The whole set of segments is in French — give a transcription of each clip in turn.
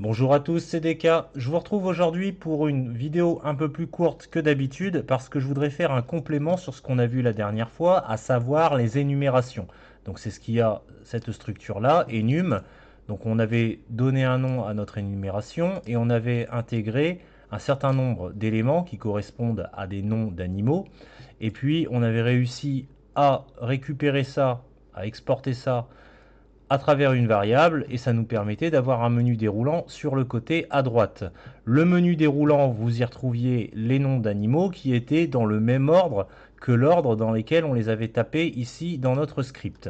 Bonjour à tous, c'est DK. Je vous retrouve aujourd'hui pour une vidéo un peu plus courte que d'habitude parce que je voudrais faire un complément sur ce qu'on a vu la dernière fois, à savoir les énumérations. Donc c'est ce qu'il y a, cette structure-là, enum. Donc on avait donné un nom à notre énumération et on avait intégré un certain nombre d'éléments qui correspondent à des noms d'animaux. Et puis on avait réussi à récupérer ça, à exporter ça à travers une variable et ça nous permettait d'avoir un menu déroulant sur le côté à droite. Le menu déroulant, vous y retrouviez les noms d'animaux qui étaient dans le même ordre que l'ordre dans lequel on les avait tapés ici dans notre script.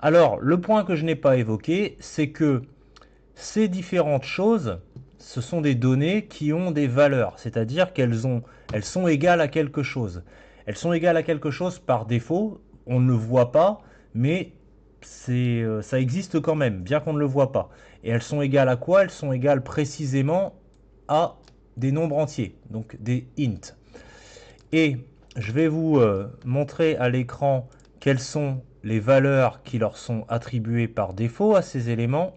Alors, le point que je n'ai pas évoqué, c'est que ces différentes choses, ce sont des données qui ont des valeurs, c'est-à-dire elles sont égales à quelque chose. Elles sont égales à quelque chose par défaut, on ne le voit pas, mais ça existe quand même, bien qu'on ne le voit pas. Et elles sont égales à quoi? Elles sont égales précisément à des nombres entiers, donc des int. Et je vais vous montrer à l'écran quelles sont les valeurs qui leur sont attribuées par défaut à ces éléments.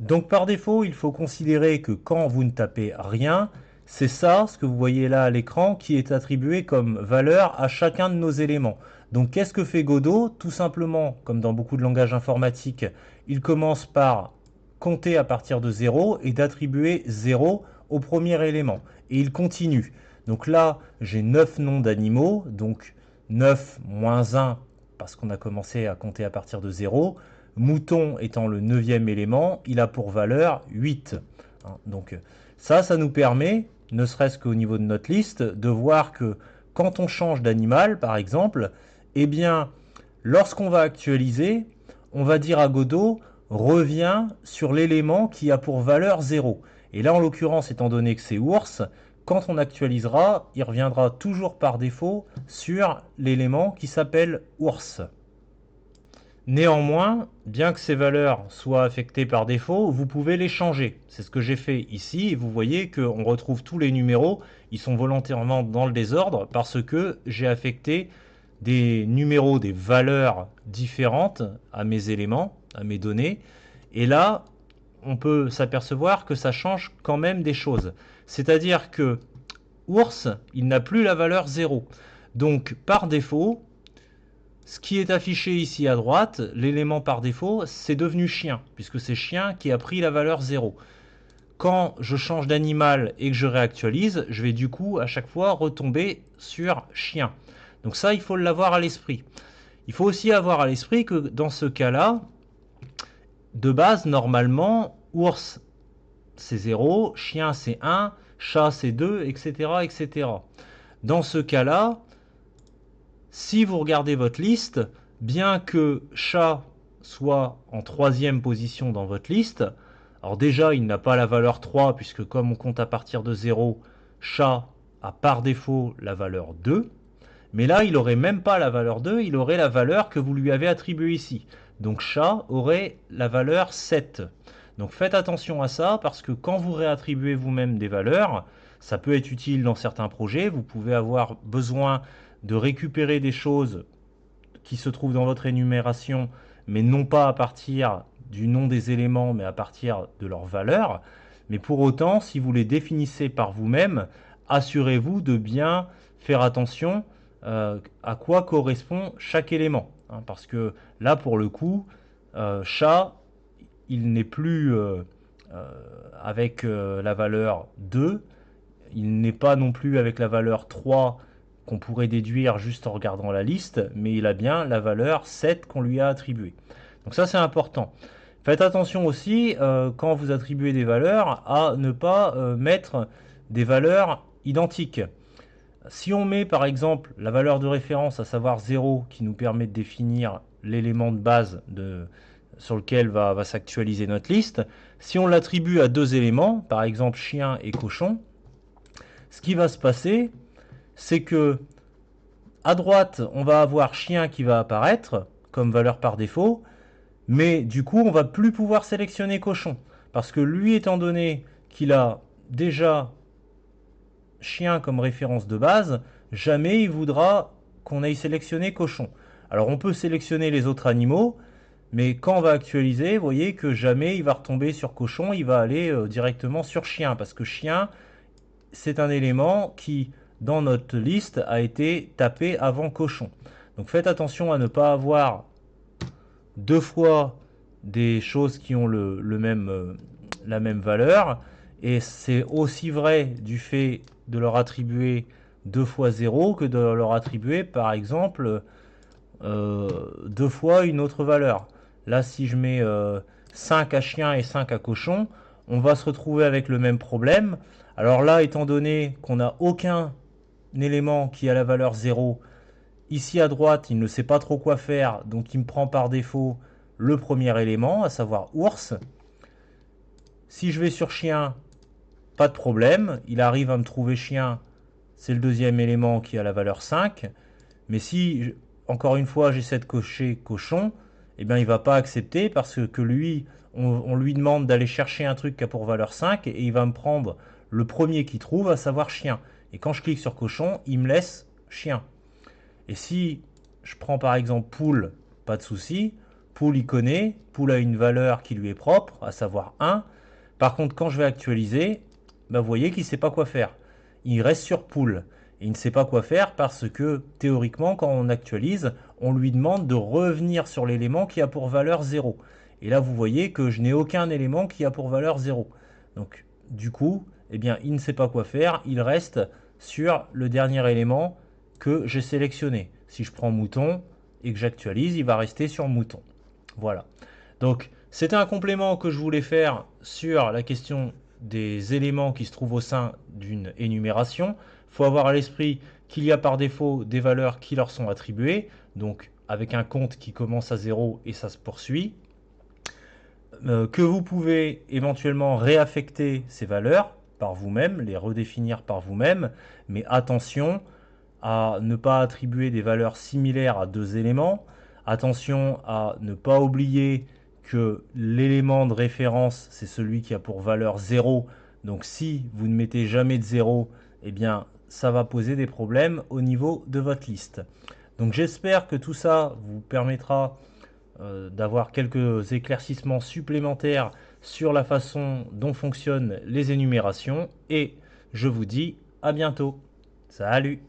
Donc par défaut, il faut considérer que quand vous ne tapez rien, c'est ça, ce que vous voyez là à l'écran, qui est attribué comme valeur à chacun de nos éléments. Donc qu'est-ce que fait Godot? Tout simplement, comme dans beaucoup de langages informatiques, il commence par compter à partir de 0 et d'attribuer 0 au premier élément. Et il continue. Donc là, j'ai 9 noms d'animaux, donc 9 moins 1 parce qu'on a commencé à compter à partir de 0. Mouton étant le neuvième élément, il a pour valeur 8. Donc ça nous permet, ne serait-ce qu'au niveau de notre liste, de voir que quand on change d'animal, par exemple, eh bien, lorsqu'on va actualiser, on va dire à Godot, reviens sur l'élément qui a pour valeur 0. Et là, en l'occurrence, étant donné que c'est ours, quand on actualisera, il reviendra toujours par défaut sur l'élément qui s'appelle ours. Néanmoins, bien que ces valeurs soient affectées par défaut, vous pouvez les changer. C'est ce que j'ai fait ici et vous voyez qu'on retrouve tous les numéros. Ils sont volontairement dans le désordre parce que j'ai affecté des numéros, des valeurs différentes à mes éléments, à mes données. Et là, on peut s'apercevoir que ça change quand même des choses. C'est-à-dire que ours, il n'a plus la valeur 0. Donc par défaut, ce qui est affiché ici à droite, l'élément par défaut, c'est devenu chien, puisque c'est chien qui a pris la valeur 0. Quand je change d'animal et que je réactualise, je vais du coup à chaque fois retomber sur chien. Donc ça, il faut l'avoir à l'esprit. Il faut aussi avoir à l'esprit que dans ce cas-là, de base, normalement, ours c'est 0, chien c'est 1, chat c'est 2, etc., etc. Dans ce cas-là, si vous regardez votre liste, bien que chat soit en troisième position dans votre liste, alors déjà il n'a pas la valeur 3 puisque comme on compte à partir de 0, chat a par défaut la valeur 2, mais là il n'aurait même pas la valeur 2, il aurait la valeur que vous lui avez attribuée ici. Donc chat aurait la valeur 7. Donc faites attention à ça parce que quand vous réattribuez vous-même des valeurs, ça peut être utile dans certains projets, vous pouvez avoir besoin de récupérer des choses qui se trouvent dans votre énumération, mais non pas à partir du nom des éléments, mais à partir de leur valeur. Mais pour autant, si vous les définissez par vous-même, assurez-vous de bien faire attention à quoi correspond chaque élément. Hein, parce que là, pour le coup, chat, il n'est plus avec la valeur 2, il n'est pas non plus avec la valeur 3 qu'on pourrait déduire juste en regardant la liste, mais il a bien la valeur 7 qu'on lui a attribuée. Donc ça c'est important. Faites attention aussi quand vous attribuez des valeurs à ne pas mettre des valeurs identiques. Si on met par exemple la valeur de référence, à savoir 0, qui nous permet de définir l'élément de base sur lequel va s'actualiser notre liste, si on l'attribue à deux éléments, par exemple chien et cochon, ce qui va se passer, c'est que à droite, on va avoir chien qui va apparaître comme valeur par défaut, mais du coup, on va plus pouvoir sélectionner cochon. Parce que lui, étant donné qu'il a déjà chien comme référence de base, jamais il voudra qu'on aille sélectionner cochon. Alors on peut sélectionner les autres animaux, Mais quand on va actualiser, vous voyez que jamais il va retomber sur cochon, il va aller directement sur chien, parce que chien, c'est un élément qui, dans notre liste, a été tapé avant cochon. Donc faites attention à ne pas avoir deux fois des choses qui ont la même valeur. Et c'est aussi vrai du fait de leur attribuer 2 fois 0 que de leur attribuer par exemple deux fois une autre valeur. Là, si je mets 5 à chien et 5 à cochon, on va se retrouver avec le même problème. Alors là, étant donné qu'on n'a aucun élément qui a la valeur 0, ici à droite, il ne sait pas trop quoi faire, donc il me prend par défaut le premier élément, à savoir ours. Si je vais sur chien, pas de problème, il arrive à me trouver chien, c'est le deuxième élément qui a la valeur 5. Mais si, encore une fois, j'essaie de cocher cochon, eh bien, il ne va pas accepter parce que lui, on lui demande d'aller chercher un truc qui a pour valeur 5 et il va me prendre le premier qu'il trouve, à savoir chien. Et quand je clique sur cochon, il me laisse chien. Et si je prends par exemple poule, pas de souci. Poule, il connaît. Poule a une valeur qui lui est propre, à savoir 1. Par contre, quand je vais actualiser, bah, vous voyez qu'il ne sait pas quoi faire. Il reste sur poule. Et il ne sait pas quoi faire parce que théoriquement, quand on actualise, on lui demande de revenir sur l'élément qui a pour valeur 0. Et là, vous voyez que je n'ai aucun élément qui a pour valeur 0. Donc, du coup, eh bien, il ne sait pas quoi faire. Il reste sur le dernier élément que j'ai sélectionné. Si je prends mouton et que j'actualise, il va rester sur mouton. Voilà. Donc, c'était un complément que je voulais faire sur la question des éléments qui se trouvent au sein d'une énumération. Il faut avoir à l'esprit qu'il y a par défaut des valeurs qui leur sont attribuées, donc avec un compte qui commence à 0 et ça se poursuit. Que vous pouvez éventuellement réaffecter ces valeurs par vous-même, les redéfinir par vous-même, mais attention à ne pas attribuer des valeurs similaires à deux éléments. Attention à ne pas oublier que l'élément de référence, c'est celui qui a pour valeur 0. Donc si vous ne mettez jamais de 0, eh bien ça va poser des problèmes au niveau de votre liste. Donc j'espère que tout ça vous permettra d'avoir quelques éclaircissements supplémentaires sur la façon dont fonctionnent les énumérations. Et je vous dis à bientôt. Salut!